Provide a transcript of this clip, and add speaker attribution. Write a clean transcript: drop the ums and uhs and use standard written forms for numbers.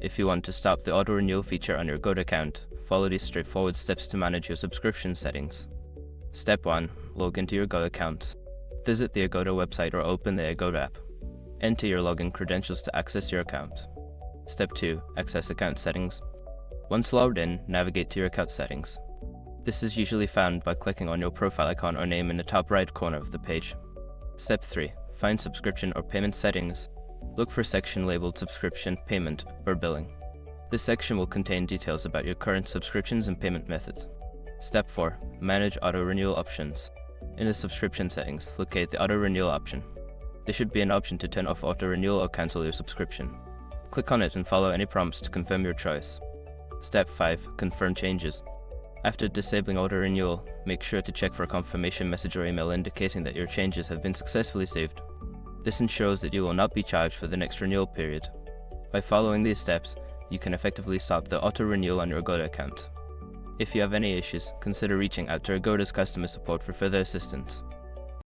Speaker 1: If you want to stop the auto-renewal feature on your Agoda account, follow these straightforward steps to manage your subscription settings. Step 1. Log into your Agoda account. Visit the Agoda website or open the Agoda app. Enter your login credentials to access your account. Step 2. Access account settings. Once logged in, navigate to your account settings. This is usually found by clicking on your profile icon or name in the top right corner of the page. Step 3. Find subscription or payment settings. Look for a section labeled Subscription, Payment, or Billing. This section will contain details about your current subscriptions and payment methods. Step 4. Manage auto-renewal options. In the subscription settings, locate the auto-renewal option. There should be an option to turn off auto-renewal or cancel your subscription. Click on it and follow any prompts to confirm your choice. Step 5. Confirm changes. After disabling auto-renewal, make sure to check for a confirmation message or email indicating that your changes have been successfully saved. This ensures that you will not be charged for the next renewal period. By following these steps, you can effectively stop the auto-renewal on your Agoda account. If you have any issues, consider reaching out to Agoda's customer support for further assistance.